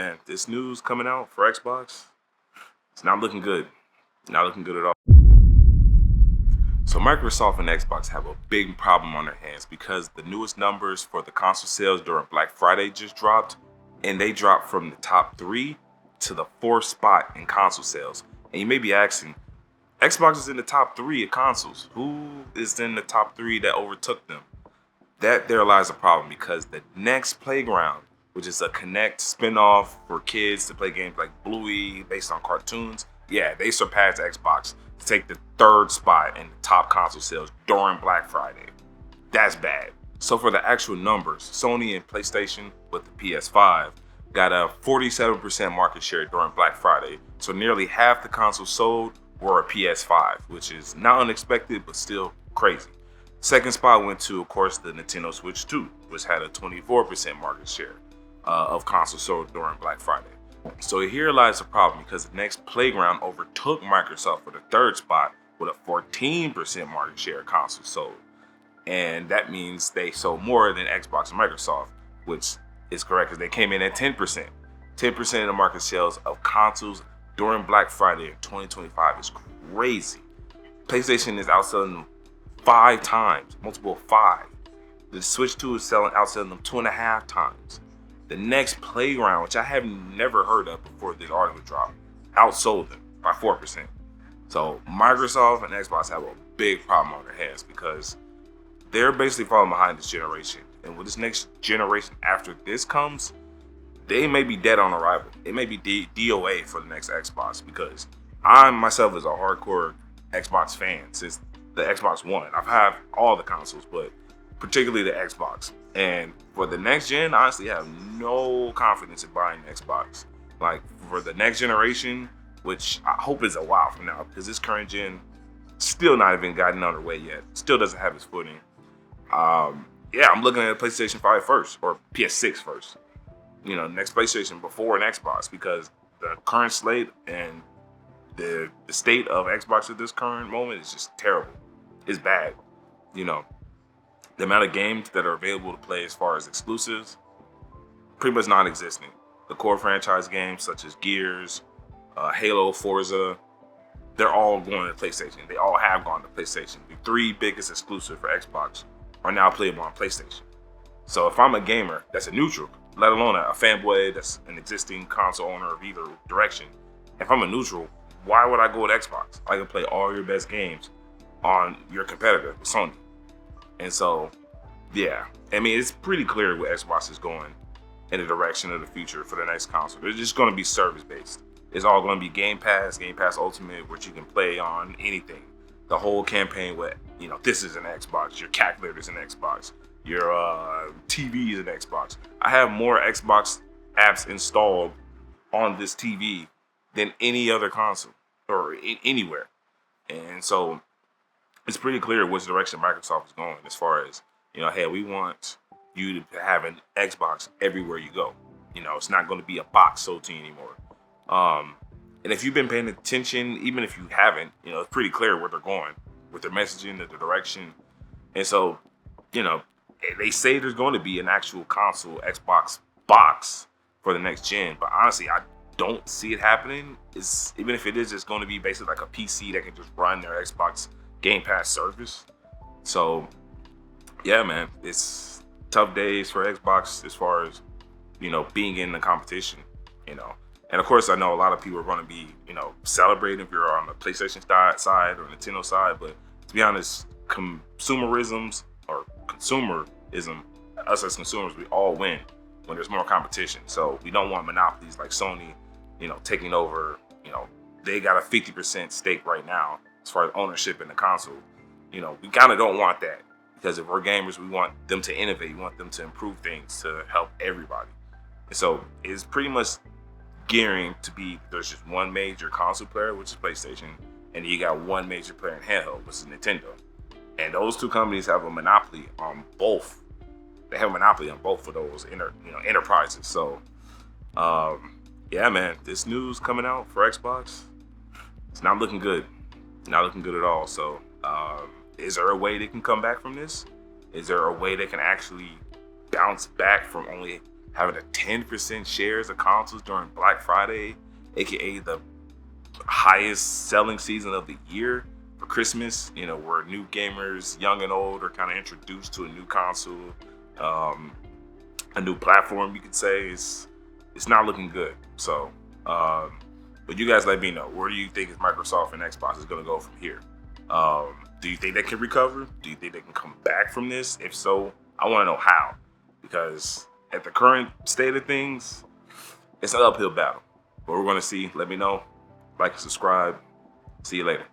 And this news coming out for Xbox, it's not looking good. Not looking good at all. So Microsoft and Xbox have a big problem on their hands because the newest numbers for the console sales during Black Friday just dropped, and they dropped from the top 3 to the 4th spot in console sales. And you may be asking, Xbox is in the top 3 of consoles. Who is in the top 3 that overtook them? That there lies a problem because the next Playground, which is a Kinect spinoff for kids to play games like Bluey based on cartoons, yeah, they surpassed Xbox to take the 3rd spot in the top console sales during Black Friday. That's bad. So for the actual numbers, Sony and PlayStation with the PS5 got a 47% market share during Black Friday. So nearly half the consoles sold were a PS5, which is not unexpected, but still crazy. Second spot went to, of course, the Nintendo Switch 2, which had a 24% market share of consoles sold during Black Friday. So here lies the problem because the next Playground overtook Microsoft for the 3rd spot with a 14% market share of consoles sold. And that means they sold more than Xbox and Microsoft, which is correct because they came in at 10%. 10% of the market sales of consoles during Black Friday in 2025 is crazy. PlayStation is outselling them 5 times, multiple 5. The Switch 2 is outselling them 2.5 times. The next Playground, which I have never heard of before this article dropped, outsold them by 4%. So Microsoft and Xbox have a big problem on their hands because they're basically falling behind this generation. And when this next generation after this comes, they may be dead on arrival. It may be DOA for the next Xbox because I myself is a hardcore Xbox fan since the Xbox One. I've had all the consoles, but particularly the Xbox. And for the next gen, I honestly have no confidence in buying an Xbox. Like for the next generation, which I hope is a while from now, because this current gen still not even gotten underway yet. Still doesn't have its footing. Yeah, I'm looking at a PlayStation 5 first, or PS6 first. You know, next PlayStation before an Xbox, because the current slate and the state of Xbox at this current moment is just terrible. It's bad. You know, the amount of games that are available to play as far as exclusives, pretty much non-existent. The core franchise games such as Gears, Halo, Forza, they're all going to PlayStation. They all have gone to PlayStation. The 3 biggest exclusives for Xbox are now playable on PlayStation. So if I'm a gamer that's a neutral, let alone a fanboy that's an existing console owner of either direction, if I'm a neutral, why would I go with Xbox? I can play all your best games on your competitor, Sony. And so, yeah, I mean, it's pretty clear where Xbox is going in the direction of the future for the next console. They're just going to be service-based. It's all going to be Game Pass Ultimate, which you can play on anything. The whole campaign with, you know, this is an Xbox, your calculator is an Xbox, your TV is an Xbox. I have more Xbox apps installed on this TV than any other console or anywhere. And so it's pretty clear which direction Microsoft is going as far as, you know, hey, we want you to have an Xbox everywhere you go. You know, it's not going to be a box sold to you anymore. And if you've been paying attention, even if you haven't, you know, it's pretty clear where they're going with their messaging, the direction. And so, you know, they say there's going to be an actual console Xbox box for the next gen, but honestly, I don't see it happening. Even if it is, it's going to be basically like a PC that can just run their Xbox Game Pass service. So, yeah, man, it's tough days for Xbox as far as, you know, being in the competition, you know. And of course, I know a lot of people are going to be, you know, celebrating if you're on the PlayStation side or Nintendo side. But to be honest, consumerism, us as consumers, we all win when there's more competition. So we don't want monopolies like Sony, you know, taking over. You know, they got a 50% stake right now as far as ownership in the console. You know, we kind of don't want that because if we're gamers, we want them to innovate. We want them to improve things to help everybody. And so it's pretty much gearing to be there's just one major console player, which is PlayStation, and you got one major player in handheld, which is Nintendo. And those two companies have a monopoly on both. They have a monopoly on both of those enterprises. So, yeah, man, this news coming out for Xbox, it's not looking good. Not looking good at all. So, is there a way they can come back from this? Is there a way they can actually bounce back from only having a 10% shares of consoles during Black Friday, aka the highest selling season of the year for Christmas, where new gamers, young and old, are kind of introduced to a new console, a new platform, you could say. It's not looking good. So, but you guys let me know, where do you think Microsoft and Xbox is going to go from here? Do you think they can recover? Do you think they can come back from this? If so, I want to know how, because at the current state of things, it's an uphill battle. But we're going to see. Let me know. Like and subscribe. See you later.